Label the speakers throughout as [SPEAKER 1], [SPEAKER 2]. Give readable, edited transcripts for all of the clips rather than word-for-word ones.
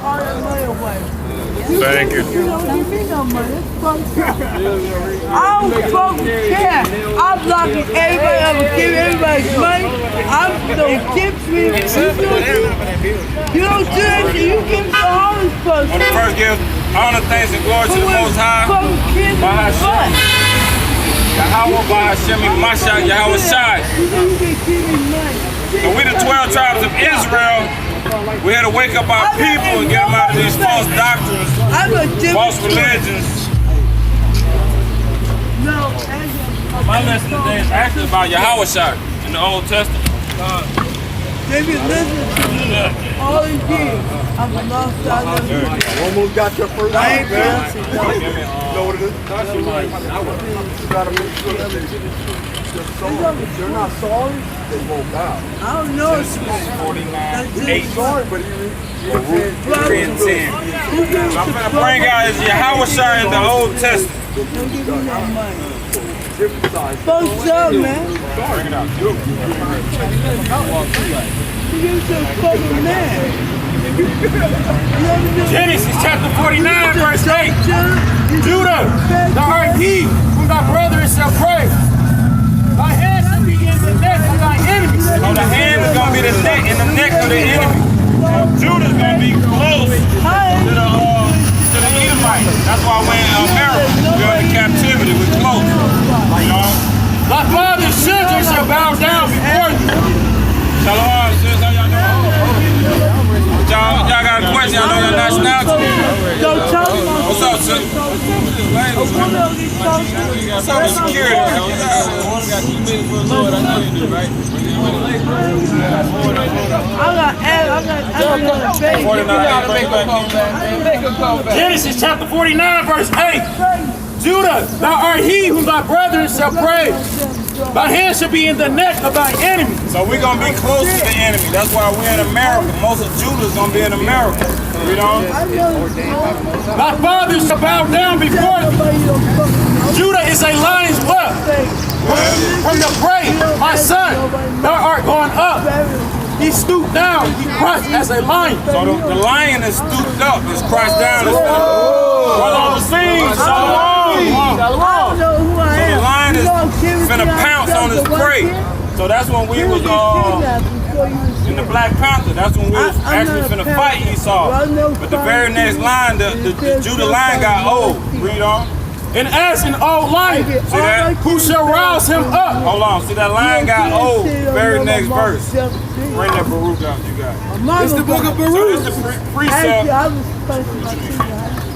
[SPEAKER 1] all that money away.
[SPEAKER 2] Thank you.
[SPEAKER 1] You don't give me no money. It's fucked up. I don't fucking care. I'm blocking everybody. I'm giving everybody money. I'm gonna give me. You don't do that shit. You give the homeless person.
[SPEAKER 2] On the first give honor, thanks, and glory to the Most High. Yahshay. Yahawashi, Yahawashi. So we the 12 tribes of Israel. We had to wake up our people and get them out of these false doctrines, false religions. My lesson today is actually about Yahawashi in the Old Testament.
[SPEAKER 1] They've been listening to me all these years. I'm a lost child of the
[SPEAKER 3] almost got your first
[SPEAKER 1] I ain't fancy,
[SPEAKER 3] You know what it is? You gotta make sure that they're not sorry, they won't bow.
[SPEAKER 1] I don't know.
[SPEAKER 2] 49:8.
[SPEAKER 3] Sorry, but he
[SPEAKER 2] 10. I'm going to bring out is Yahawashi in the Old Testament.
[SPEAKER 1] Don't give me no money. Folks up, man.
[SPEAKER 2] Bring it out.
[SPEAKER 1] You get some fucking man.
[SPEAKER 2] Genesis chapter 49, verse 8. Judah, thou art he whom thy brethren shall praise. Thy hand shall be in the neck of thy enemies. So the hand is going to be the neck in the neck of the enemy. Judah is going to be close to the Edomites. That's why we're in America. We're in captivity. We're close. You know? Thy father's children shall bow down before you. Shalom, sis. How y'all doing? Y'all got a question? Y'all know your nationality? What's up, sis? What's up with security? Genesis chapter 49, verse 8. Judah, thou art he whom thy brethren shall praise. Thy hand shall be in the neck of thy enemy. So we're going to be close to the enemy. That's why we're in America. Most of Judah is going to be in America. You know? Thy father shall bow down before thee. Judah is a lion's whelp. From the prey, my son, thou art going up. He stooped down, he crushed as a lion. So the lion is stooped up, is crushed down. On the scene, Shalom. So the lion is finna pounce on his prey. So that's when we was in the Black Panther. That's when we was actually finna fight Esau. But the very next line, the Judah lion got old. Read on. And as an old lion, see that? Who shall rouse him up? Hold on, see that lion got old. Very next verse. Bring that Baruch out, you got it.
[SPEAKER 3] It's the book of Baruch.
[SPEAKER 2] So it's the precept.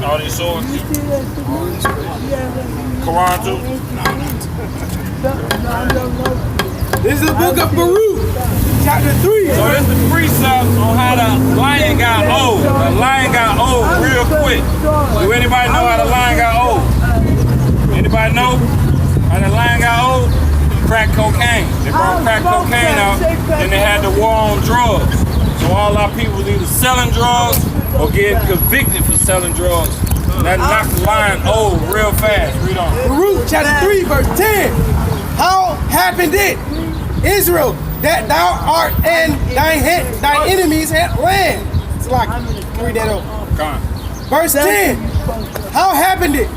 [SPEAKER 2] All these swords. Quran too.
[SPEAKER 3] This is the book of Baruch, chapter 3.
[SPEAKER 2] So it's the precept on how the lion got old. The lion got old real quick. Do anybody know how the lion got old? Anybody know how the lion got old? Crack cocaine. They brought crack cocaine out, and they had the war on drugs. So all our people was either selling drugs or getting convicted for selling drugs. And that knocked the lion old real fast. Read on.
[SPEAKER 3] Baruch chapter 3, verse 10. How happened it, Israel, that thou art in thy enemies at land? It's like, read that over. Verse 10. How happened it,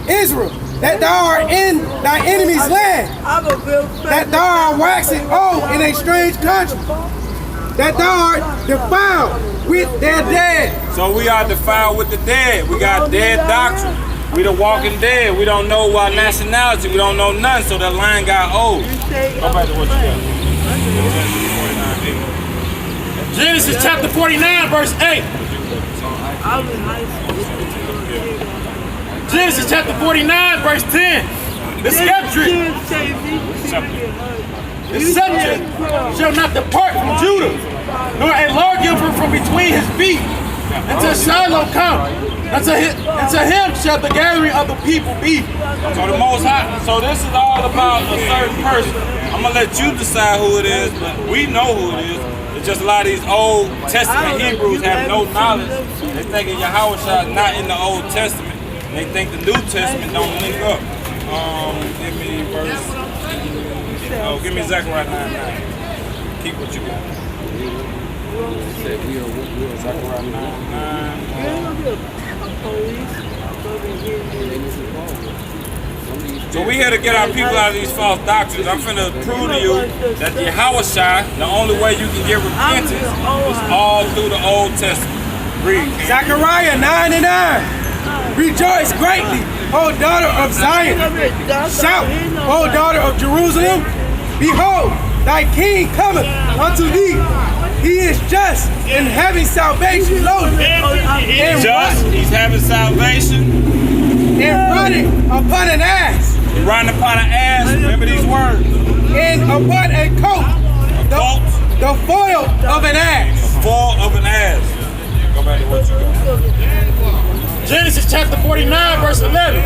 [SPEAKER 3] Israel, that thou art in thy enemy's land, that thou art waxing old in a strange country, that thou art defiled with their dead.
[SPEAKER 2] So we are defiled with the dead. We got dead doctrine. We the walking dead. We don't know our nationality. We don't know nothing. So that line got old. Go back to what you got. Genesis chapter 49, verse 8. Genesis chapter 49, verse 10. The scepter shall not depart from Judah, nor a lawgiver from between his feet, until Shiloh come. Unto him shall the gathering of the people be. So the Most High. So this is all about a certain person. I'm gonna let you decide who it is, but we know who it is. It's just a lot of these Old Testament Hebrews have no knowledge. They think Yahawashi not in the Old Testament. And they think the New Testament don't link up. Give me verse. Oh, give me Zechariah 9:9. Keep what you got. Zechariah 9:9. So we here to get our people out of these false doctrines. I'm finna prove to you that the Yahawashi, the only way you can get repentance is all through the Old Testament. Read.
[SPEAKER 3] Zechariah 9:9. Rejoice greatly, O daughter of Zion. Shout, O daughter of Jerusalem. Behold, thy king cometh unto thee. He is just and having salvation lowly.
[SPEAKER 2] Just, he's having salvation.
[SPEAKER 3] And running upon an ass.
[SPEAKER 2] He's riding upon an ass. Remember these words.
[SPEAKER 3] And upon a coat. The foil of an ass.
[SPEAKER 2] The foil of an ass. Go back to what you got.
[SPEAKER 4] Genesis chapter 49, verse 11.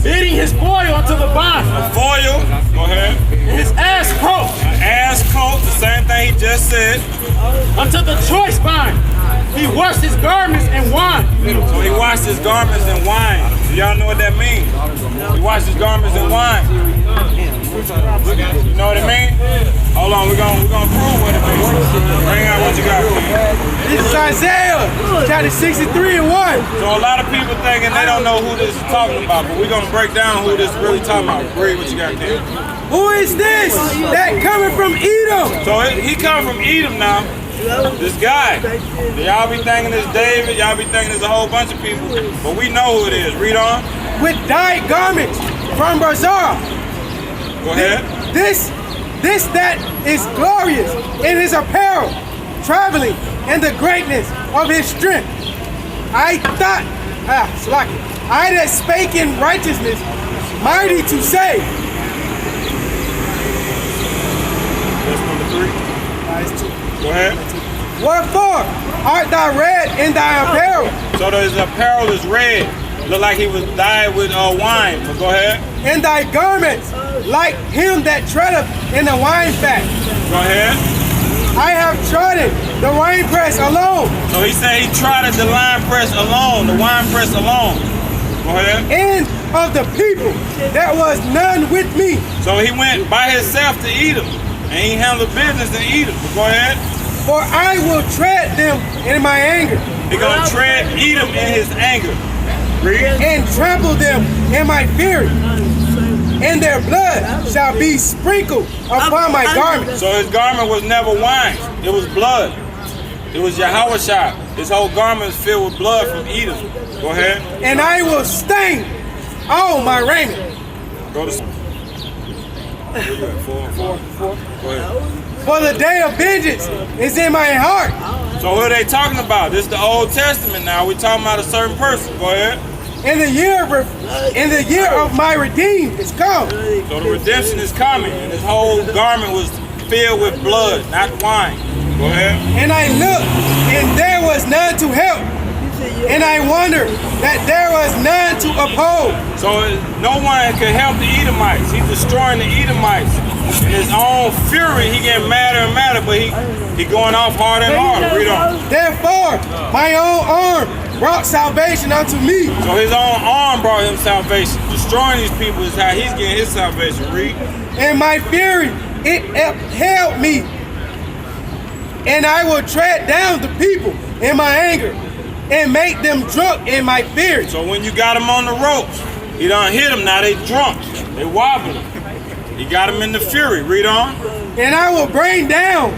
[SPEAKER 4] Bidding his foil unto the bond.
[SPEAKER 2] The foil, go ahead.
[SPEAKER 4] His ass coat.
[SPEAKER 2] Ass coat, the same thing he just said.
[SPEAKER 4] Unto the choice bond. He washed his garments in wine.
[SPEAKER 2] So he washed his garments in wine. Do y'all know what that means? He washed his garments in wine. You know what it means? Hold on, we're gonna prove what it means. Bring out what you got, man.
[SPEAKER 3] This is Isaiah chapter 63:1.
[SPEAKER 2] So a lot of people thinking they don't know who this is talking about, but we're gonna break down who this is really talking about. Read what you got, Ken.
[SPEAKER 3] Who is this that coming from Edom?
[SPEAKER 2] So he coming from Edom now. This guy. Y'all be thinking it's David, y'all be thinking it's a whole bunch of people, but we know who it is. Read on.
[SPEAKER 3] With dyed garments from Barzar.
[SPEAKER 2] Go ahead.
[SPEAKER 3] This that is glorious in his apparel, traveling in the greatness of his strength. I that spake in righteousness, mighty to save.
[SPEAKER 2] That's number 3. Go ahead.
[SPEAKER 3] Wherefore art thou red in thy apparel?
[SPEAKER 2] So his apparel is red. Look like he was dyed with wine. But go ahead.
[SPEAKER 3] And thy garments like him that treadeth in the wine fat.
[SPEAKER 2] Go ahead.
[SPEAKER 3] I have trodden the winepress alone.
[SPEAKER 2] So he said he trotted the wine press alone, the wine press alone. Go ahead.
[SPEAKER 3] And of the people that was none with me.
[SPEAKER 2] So he went by himself to Edom, and he handled business in Edom. But go ahead.
[SPEAKER 3] For I will tread them in my anger.
[SPEAKER 2] He's gonna tread Edom in his anger. Read.
[SPEAKER 3] And trample them in my fury. And their blood shall be sprinkled upon my garment.
[SPEAKER 2] So his garment was never wine. It was blood. It was Yahawashi. His whole garment is filled with blood from Edom. Go ahead.
[SPEAKER 3] And I will stain all my raiment.
[SPEAKER 2] Go to 4. Go ahead.
[SPEAKER 3] For the day of vengeance is in my heart.
[SPEAKER 2] So who are they talking about? This is the Old Testament now. We're talking about a certain person. Go ahead.
[SPEAKER 3] And the year of my redeemed is come.
[SPEAKER 2] So the redemption is coming. And his whole garment was filled with blood, not wine. Go ahead.
[SPEAKER 3] And I looked, and there was none to help. And I wondered that there was none to oppose.
[SPEAKER 2] So no one could help the Edomites. He's destroying the Edomites. In his own fury, he getting madder and madder, but he going off harder and harder. Read on.
[SPEAKER 3] Therefore, my own arm brought salvation unto me.
[SPEAKER 2] So his own arm brought him salvation. Destroying these people is how he's getting his salvation. Read.
[SPEAKER 3] And my fury, it upheld me. And I will tread down the people in my anger and make them drunk in my fury.
[SPEAKER 2] So when you got them on the ropes, he done hit them, now they drunk. They wobbling. He got them in the fury. Read on.
[SPEAKER 3] And I will bring down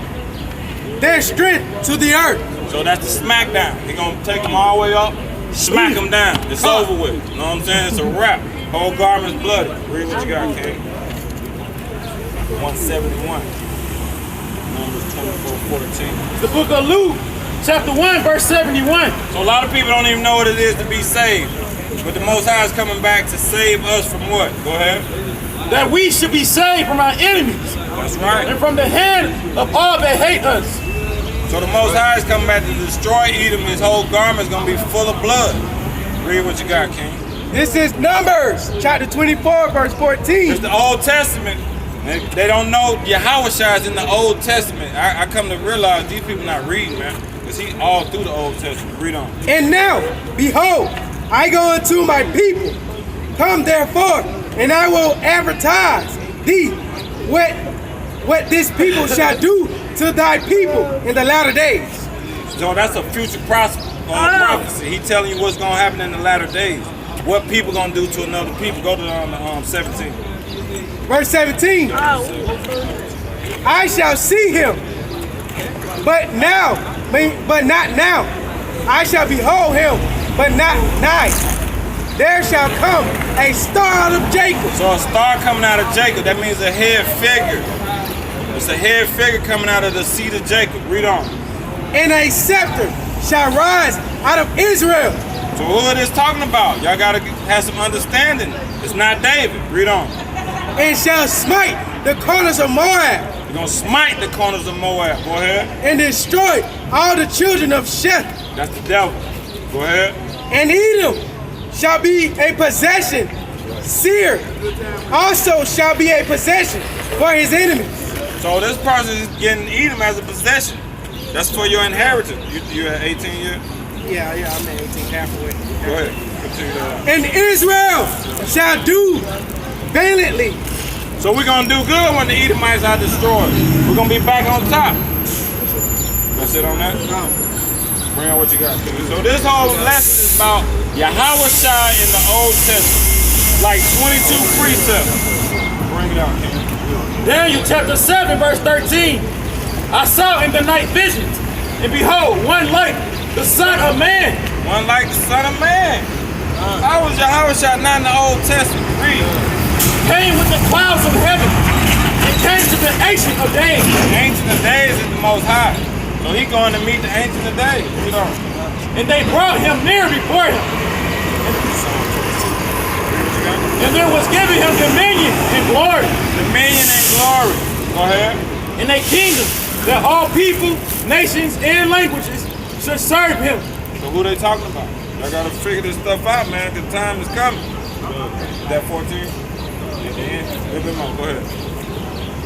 [SPEAKER 3] their strength to the earth.
[SPEAKER 2] So that's the smackdown. He gonna take them all the way up, smack them down. It's over with. You know what I'm saying? It's a wrap. Whole garment's bloody. Read what you got, King. 171. Numbers 24:14.
[SPEAKER 4] The book of Luke, chapter 1, verse 71.
[SPEAKER 2] So a lot of people don't even know what it is to be saved. But the Most High is coming back to save us from what? Go ahead.
[SPEAKER 4] That we should be saved from our enemies.
[SPEAKER 2] That's right.
[SPEAKER 4] And from the hand of all that hate us.
[SPEAKER 2] So the Most High is coming back to destroy Edom. His whole garment is going to be full of blood. Read what you got, King.
[SPEAKER 3] This is Numbers, chapter 24, verse 14.
[SPEAKER 2] It's the Old Testament. They don't know Yahawashi is in the Old Testament. I come to realize these people not reading, man. Because he's all through the Old Testament. Read on.
[SPEAKER 3] And now, behold, I go unto my people. Come therefore, and I will advertise thee what this people shall do to thy people in the latter days.
[SPEAKER 5] So that's a future prophecy. He telling you what's gonna happen in the latter days. What people gonna do to another people. Go to 17.
[SPEAKER 3] Verse 17. I shall see him, but not now. I shall behold him, but not nigh. There shall come a star out of Jacob.
[SPEAKER 5] So a star coming out of Jacob, that means a head figure. It's a head figure coming out of the seed of Jacob. Read on.
[SPEAKER 3] And a scepter shall rise out of Israel.
[SPEAKER 5] So who it is talking about? Y'all gotta have some understanding. It's not David. Read on.
[SPEAKER 3] And shall smite the corners of Moab.
[SPEAKER 5] You're gonna smite the corners of Moab. Go ahead.
[SPEAKER 3] And destroy all the children of Sheth.
[SPEAKER 5] That's the devil. Go ahead.
[SPEAKER 3] And Edom shall be a possession. Seir also shall be a possession for his enemies.
[SPEAKER 5] So this person is getting Edom as a possession. That's for your inheritance. You at 18 years?
[SPEAKER 3] Yeah, I'm at 18 halfway.
[SPEAKER 5] Go ahead. Continue that.
[SPEAKER 3] And Israel shall do valiantly.
[SPEAKER 5] So we're gonna do good when the Edomites are destroyed. We're gonna be back on top. That's it on that? Bring out what you got. So this whole lesson is about Yahawashi in the Old Testament. Like 22 precepts. Bring it out, King.
[SPEAKER 4] Daniel chapter 7, verse 13. I saw in the night visions, and behold, one like the Son of Man.
[SPEAKER 5] One like the Son of Man. How was Yahawashi not in the Old Testament? Read.
[SPEAKER 4] Came with the clouds of heaven, and came to the Ancient of Days.
[SPEAKER 5] The Ancient of Days is the Most High. So he going to meet the Ancient of Days. You know.
[SPEAKER 4] And they brought him near before him. And there was given him dominion and glory.
[SPEAKER 5] Dominion and glory. Go ahead.
[SPEAKER 4] And a kingdom that all people, nations, and languages should serve him.
[SPEAKER 5] So who they talking about? I gotta figure this stuff out, man, because time is coming. That 14? Go ahead.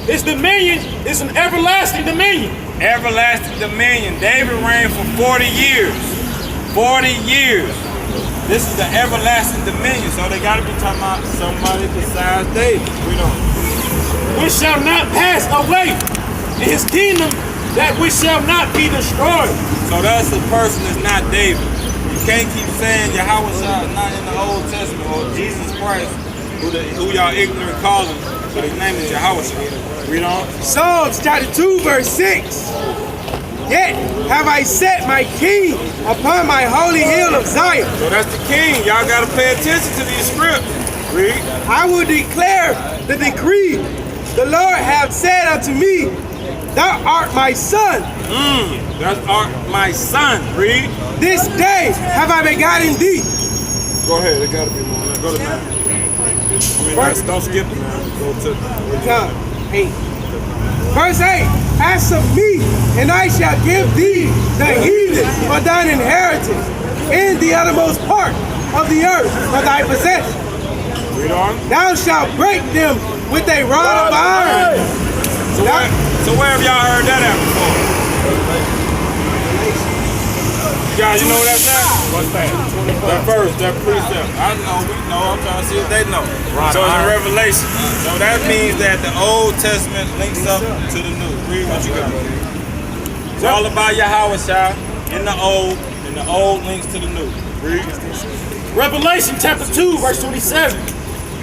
[SPEAKER 4] His dominion is an everlasting dominion.
[SPEAKER 5] Everlasting dominion. David reigned for 40 years. 40 years. This is the everlasting dominion. So they gotta be talking about somebody besides David. We don't.
[SPEAKER 4] Which shall not pass away. In his kingdom that which shall not be destroyed.
[SPEAKER 5] So that's the person that's not David. You can't keep saying Yahawashi is not in the Old Testament or Jesus Christ, who y'all ignorant call him, but his name is Yahawashi. Read on.
[SPEAKER 3] Psalms chapter 2, verse 6. Yet have I set my king upon my holy hill of Zion.
[SPEAKER 5] So that's the king. Y'all got to pay attention to these scripts. Read.
[SPEAKER 3] I will declare the decree. The Lord hath said unto me, Thou art my son.
[SPEAKER 5] That's my son. Read.
[SPEAKER 3] This day have I begotten thee.
[SPEAKER 5] Go ahead. It got to be more. Go to 9. Don't skip it, man. Go to
[SPEAKER 3] 8. Verse 8. Ask of me, and I shall give thee the heathen for thine inheritance, in the uttermost part of the earth for thy possession.
[SPEAKER 5] Read on.
[SPEAKER 3] Thou shalt break them with a rod of iron.
[SPEAKER 5] So where have y'all heard that at before? Guys, you know what that's at?
[SPEAKER 2] What's that?
[SPEAKER 5] That verse, that precept. I know, we know, I'm trying to see if they know. So it's in Revelation. So that means that the Old Testament links up to the New. Read what you got. It's all about Yahawashi in the Old, and the Old links to the New. Read.
[SPEAKER 4] Revelation chapter 2, verse 27.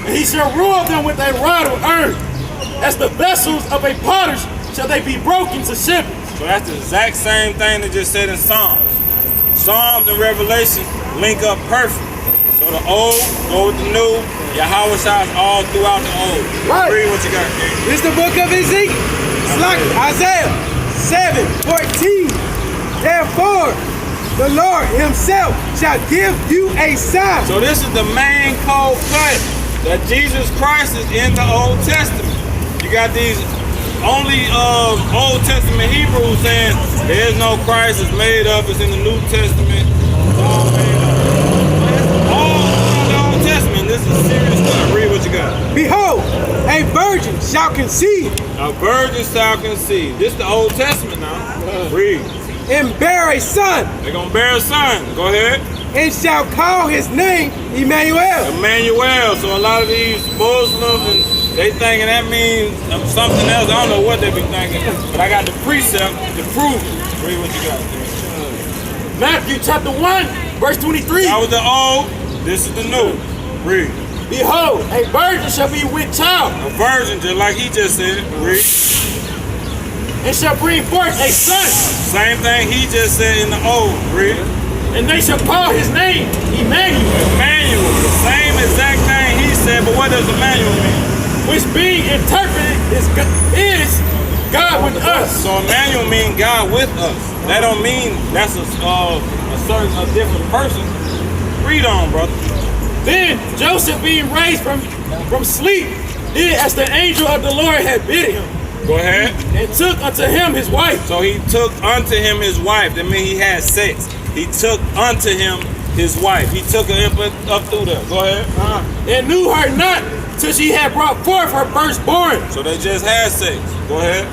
[SPEAKER 4] And he shall rule them with a rod of iron. As the vessels of a potter shall they be broken to shivers.
[SPEAKER 5] So that's the exact same thing that just said in Psalms. Psalms and Revelation link up perfect. So the old go with the new. Yahawashi is all throughout the old.
[SPEAKER 3] Right.
[SPEAKER 5] Read what you got, King.
[SPEAKER 3] This is the book of Ezekiel. It's like Isaiah 7:14. Therefore, the Lord himself shall give you a sign.
[SPEAKER 5] So this is the main cold cut that Jesus Christ is in the Old Testament. You got these only Old Testament Hebrews saying there's no Christ, it's made up, it's in the New Testament, it's all made up. It's all in the Old Testament. This is serious stuff. Read what you got.
[SPEAKER 3] Behold, a virgin shall conceive.
[SPEAKER 5] A virgin shall conceive. This is the Old Testament now. Read.
[SPEAKER 3] And bear a son.
[SPEAKER 5] They're going to bear a son. Go ahead.
[SPEAKER 3] And shall call his name Emmanuel.
[SPEAKER 5] Emmanuel. So a lot of these Muslims and They thinking that means something else. I don't know what they be thinking, but I got the precept to prove it. Read what you got.
[SPEAKER 4] Matthew chapter 1, verse 23.
[SPEAKER 5] That was the old, this is the new. Read.
[SPEAKER 4] Behold, a virgin shall be with child.
[SPEAKER 5] A virgin, just like he just said. Read.
[SPEAKER 4] And shall bring forth a son.
[SPEAKER 5] Same thing he just said in the old. Read.
[SPEAKER 4] And they shall call his name Emmanuel.
[SPEAKER 5] Emmanuel, the same exact thing he said, but what does Emmanuel mean?
[SPEAKER 4] Which being interpreted is God with us.
[SPEAKER 5] So Emmanuel means God with us. That don't mean that's a different person. Read on, brother.
[SPEAKER 4] Then Joseph, being raised from sleep, did as the angel of the Lord had bidden him.
[SPEAKER 5] Go ahead.
[SPEAKER 4] And took unto him his wife.
[SPEAKER 5] So he took unto him his wife. That means he had sex. He took unto him his wife. He took her up through there. Go ahead.
[SPEAKER 4] And knew her not till she had brought forth her firstborn.
[SPEAKER 5] So they just had sex. Go ahead.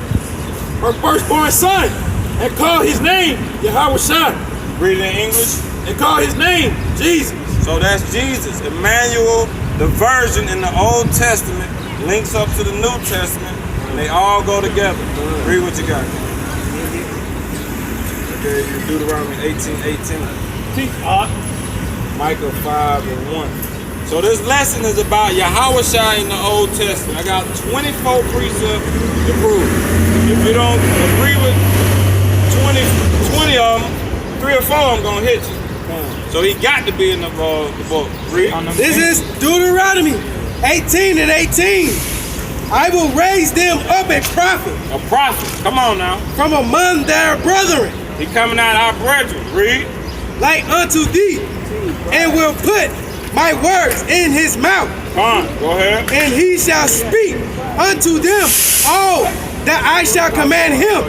[SPEAKER 4] Her firstborn son. And called his name Yahawashi.
[SPEAKER 5] Read it in English.
[SPEAKER 4] And called his name Jesus.
[SPEAKER 5] So that's Jesus. Emmanuel, the virgin in the Old Testament, links up to the New Testament, and they all go together. Read what you got. Okay, Deuteronomy 18:18. Micah 5:1. So this lesson is about Yahawashi in the Old Testament. I got 24 precepts to prove. If you don't agree with 20 of them, 3 or 4 of them gonna hit you. So he got to be in the book. Read.
[SPEAKER 3] This is Deuteronomy 18:18. I will raise them up a prophet.
[SPEAKER 5] A prophet. Come on now.
[SPEAKER 3] From among their brethren.
[SPEAKER 5] He coming out our brethren. Read.
[SPEAKER 3] Like unto thee. And will put my words in his mouth.
[SPEAKER 5] Come on. Go ahead.
[SPEAKER 3] And he shall speak unto them all that I shall command him.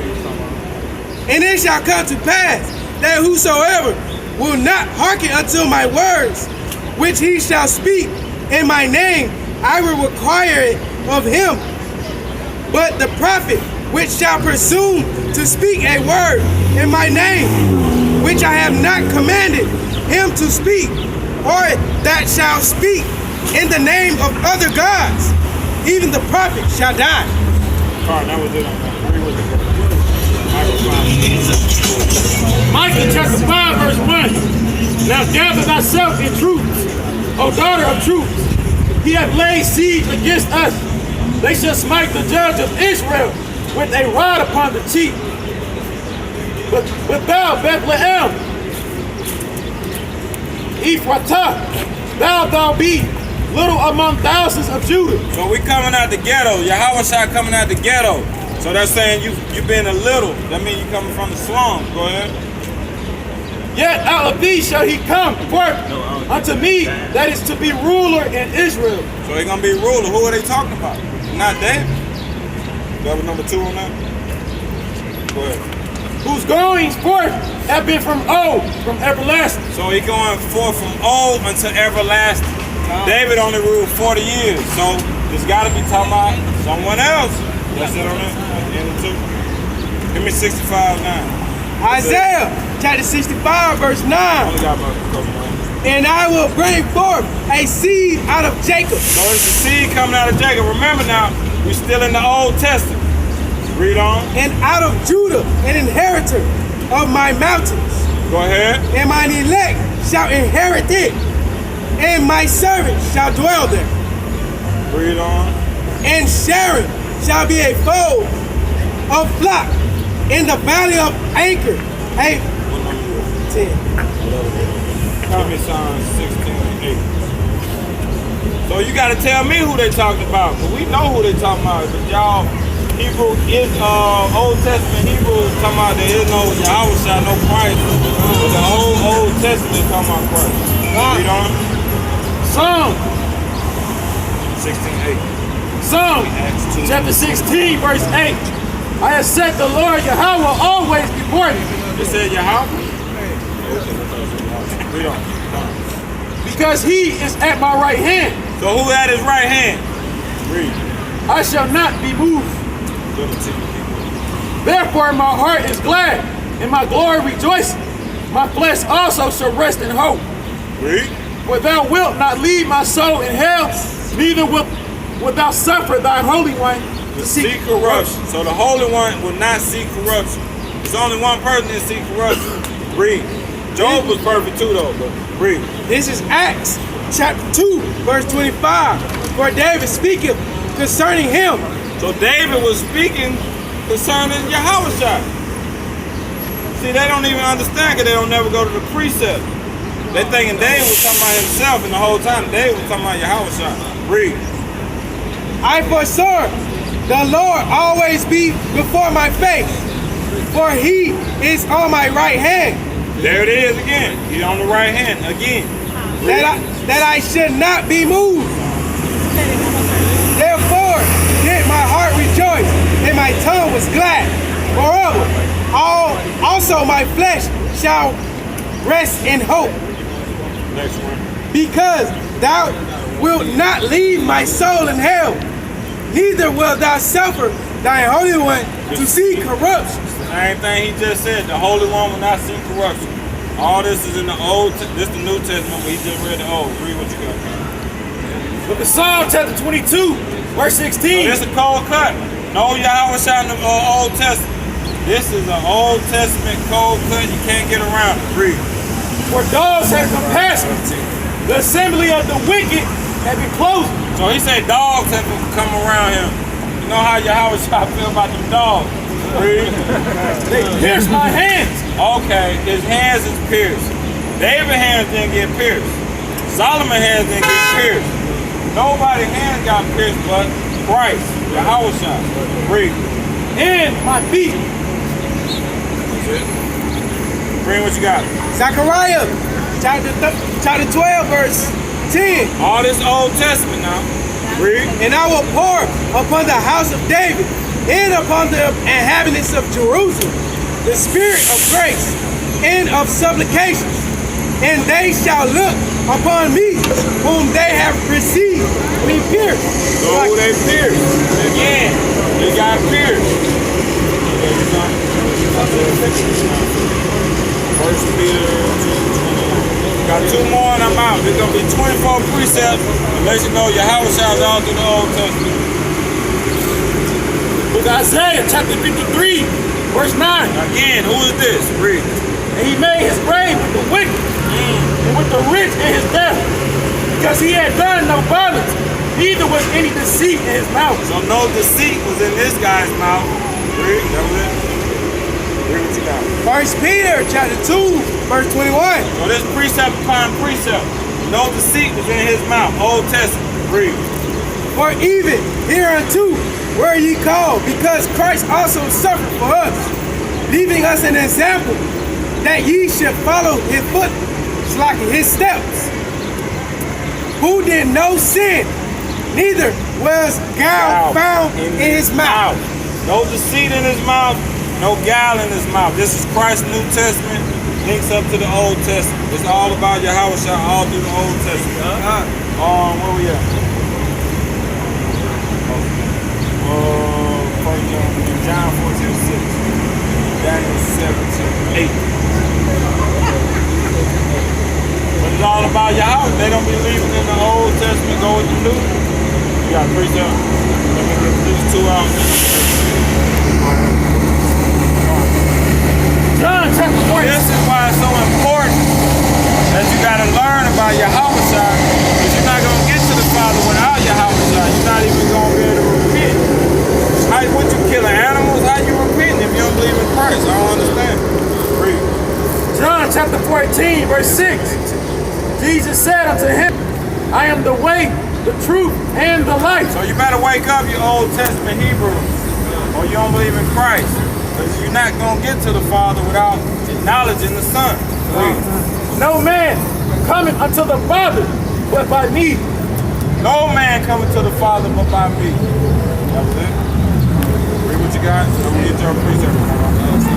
[SPEAKER 3] And it shall come to pass that whosoever will not hearken unto my words, which he shall speak in my name, I will require it of him. But the prophet which shall presume to speak a word in my name, which I have not commanded him to speak, or that shall speak in the name of other gods, even the prophet shall die.
[SPEAKER 5] All right, that was it.
[SPEAKER 4] Micah chapter 5, verse 1. Now gather thyself in troops, O daughter of troops. He hath laid siege against us. They shall smite the judge of Israel with a rod upon the cheek. But thou, Bethlehem, Ephratah, thou be little among thousands of Judah.
[SPEAKER 5] So we coming out the ghetto. Yahawashi coming out the ghetto. So that's saying you been a little. That means you coming from the slums. Go ahead.
[SPEAKER 4] Yet out of thee shall he come forth unto me, that is to be ruler in Israel.
[SPEAKER 5] So he gonna be ruler. Who are they talking about? Not David. That was number 2 on that. Go ahead.
[SPEAKER 4] Whose goings forth have been from old, from everlasting.
[SPEAKER 5] So he going forth from old unto everlasting. David only ruled 40 years. So this gotta be talking about someone else. That's it on that. End of 2. Give me 65:9.
[SPEAKER 3] Isaiah chapter 65, verse 9.
[SPEAKER 5] Only got about a couple more.
[SPEAKER 3] And I will bring forth a seed out of Jacob.
[SPEAKER 5] So it's the seed coming out of Jacob. Remember now, we're still in the Old Testament. Read on.
[SPEAKER 3] And out of Judah, an inheritor of my mountains.
[SPEAKER 5] Go ahead.
[SPEAKER 3] And mine elect shall inherit it. And my servants shall dwell there.
[SPEAKER 5] Read on.
[SPEAKER 3] And Sharon shall be a fold of flock in the valley of Anchor. 10.
[SPEAKER 5] Give me Psalm 16:8. So you got to tell me who they talking about, because we know who they talking about. But y'all, Hebrew is Old Testament Hebrew talking about there is no Yahawashi, no Christ. But the whole Old Testament talking about Christ. Read on.
[SPEAKER 4] Psalm
[SPEAKER 5] 16:8.
[SPEAKER 4] Psalm chapter 16, verse 8. I have set the Lord Yahweh always before me.
[SPEAKER 5] It said Yahweh. Read on.
[SPEAKER 4] Because he is at my right hand.
[SPEAKER 5] So who at his right hand? Read.
[SPEAKER 4] I shall not be moved. Therefore my heart is glad, and my glory rejoicing. My flesh also shall rest in hope.
[SPEAKER 5] Read.
[SPEAKER 4] For thou wilt not leave my soul in hell, neither wilt wilt thou suffer thy Holy One to
[SPEAKER 5] See corruption. So the Holy One will not see corruption. There's only one person that see corruption. Read. Job was perfect too though, but read.
[SPEAKER 3] This is Acts chapter 2, verse 25. For David speaketh concerning him.
[SPEAKER 5] So David was speaking concerning Yahawashi. See, they don't even understand because they don't never go to the precept. They thinking David was talking about himself, and the whole time David was talking about Yahawashi. Read.
[SPEAKER 3] I foresaw the Lord always be before my face, for he is on my right hand.
[SPEAKER 5] There it is again. He's on the right hand again.
[SPEAKER 3] That I should not be moved. Therefore did my heart rejoice, and my tongue was glad. Moreover, also my flesh shall rest in hope.
[SPEAKER 5] Next one.
[SPEAKER 3] Because thou wilt not leave my soul in hell, neither wilt thou suffer thy Holy One to see corruption.
[SPEAKER 5] Same thing he just said. The Holy One will not see corruption. All this is in the Old. This the New Testament. But he just read the Old. Read what you got.
[SPEAKER 4] Look at Psalm chapter 22, verse 16.
[SPEAKER 5] So this is a cold cut. No Yahawashi in the Old Testament. This is an Old Testament cold cut. You can't get around it. Read.
[SPEAKER 4] For dogs have compassion. The assembly of the wicked have been closed.
[SPEAKER 5] So he said dogs have come around him. You know how Yahawashi feel about them dogs. Read.
[SPEAKER 4] They pierced my hands.
[SPEAKER 5] Okay, his hands is pierced. David's hands didn't get pierced. Solomon's hands didn't get pierced. Nobody's hands got pierced but Christ, Yahawashi. Read.
[SPEAKER 4] And my feet.
[SPEAKER 5] Read what you got.
[SPEAKER 3] Zechariah chapter 12, verse 10.
[SPEAKER 5] All this Old Testament now. Read.
[SPEAKER 3] And I will pour upon the house of David and upon the inhabitants of Jerusalem the spirit of grace and of supplications, and they shall look upon me whom they have received me pierced.
[SPEAKER 5] So who they pierced? Again, they got pierced. First Peter 2:21. Got two more and I'm out. There's gonna be 24 precepts to let you know Yahawashi is all through the Old Testament.
[SPEAKER 4] Look at Isaiah chapter 53, verse 9.
[SPEAKER 5] Again, who is this? Read.
[SPEAKER 4] And he made his grave with the wicked and with the rich in his death, because he had done no violence, neither was any deceit in his mouth.
[SPEAKER 5] So no deceit was in this guy's mouth. Read. That was it. Read what you got.
[SPEAKER 3] First Peter chapter 2, verse 21.
[SPEAKER 5] So this precept upon precept. No deceit was in his mouth. Old Testament. Read.
[SPEAKER 3] For even hereunto were ye called, because Christ also suffered for us, leaving us an example that ye should follow his footsteps, like his steps, who did no sin, neither was guile found in his mouth.
[SPEAKER 5] No deceit in his mouth, no guile in his mouth. This is Christ's New Testament, links up to the Old Testament. It's all about Yahawashi all through the Old Testament. Where we at? John 14:6, Daniel 17:8. But it's all about Yahweh. They don't be leaving in the Old Testament, go with the New. You got precept. Let me get these two out.
[SPEAKER 4] John chapter 4.
[SPEAKER 5] This is why it's so important that you got to learn about Yahawashi, because you're not going to get to the Father without Yahawashi. You're not even going to be able to repent. How would you killing animals? How you repenting if you don't believe in Christ? I don't understand. Read.
[SPEAKER 4] John chapter 14, verse 6. Jesus said unto him, I am the way, the truth, and the life.
[SPEAKER 5] So you better wake up, you Old Testament Hebrew, or you don't believe in Christ, because you're not going to get to the Father without acknowledging the Son. Read.
[SPEAKER 4] No man cometh unto the Father but by me.
[SPEAKER 5] No man coming to the Father but by me. That was it. Read what you got. So we get your precept.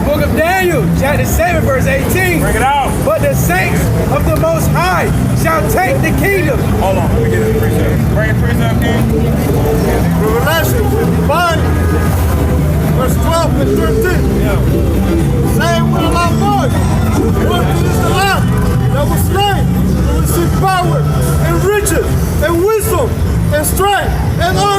[SPEAKER 3] Book of Daniel, chapter 7, verse 18.
[SPEAKER 5] Bring it out.
[SPEAKER 3] But the saints of the Most High shall take the kingdom.
[SPEAKER 5] Hold on, let me get this precept. Bring the precept in.
[SPEAKER 6] Revelation 51, verse 12 and 13. Saying with a loud voice, worthy is the Lamb that was slain to receive power and riches and wisdom and strength and honor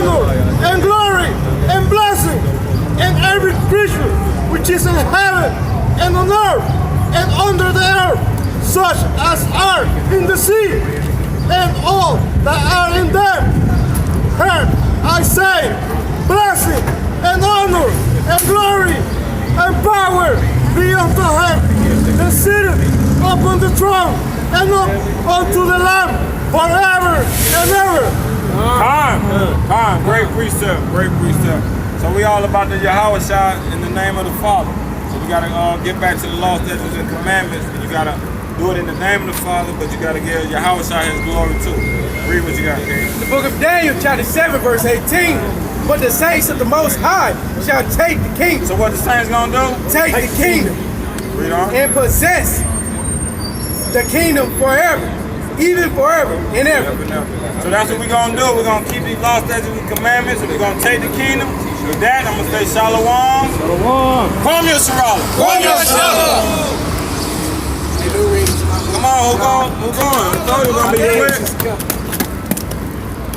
[SPEAKER 6] which is in heaven and on earth and under the earth, such as are in the sea, and all that are in them. Her, I say, blessing and honor and glory and power be unto him that sitteth upon the throne and up unto the Lamb forever and ever.
[SPEAKER 5] Time. Great precept. So we all about the Yahawashi in the name of the Father. So we gotta get back to the law, statutes, and commandments. And you gotta do it in the name of the Father, but you gotta give Yahawashi his glory too. Read what you got, King.
[SPEAKER 3] The book of Daniel, chapter 7, verse 18. But the saints of the Most High shall take the kingdom.
[SPEAKER 5] So what the saints gonna do?
[SPEAKER 3] Take the kingdom.
[SPEAKER 5] Read on.
[SPEAKER 3] And possess the kingdom forever. Even forever and ever.
[SPEAKER 5] So that's what we're gonna do. We're gonna keep these law, statutes, and commandments, and we're gonna take the kingdom. With that, I'm gonna say Shalom. Kwam Yisrael. Come on, who going? I told you we're gonna be quick.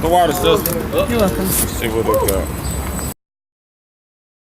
[SPEAKER 5] The water, sister.
[SPEAKER 1] You're welcome.
[SPEAKER 5] See what they got.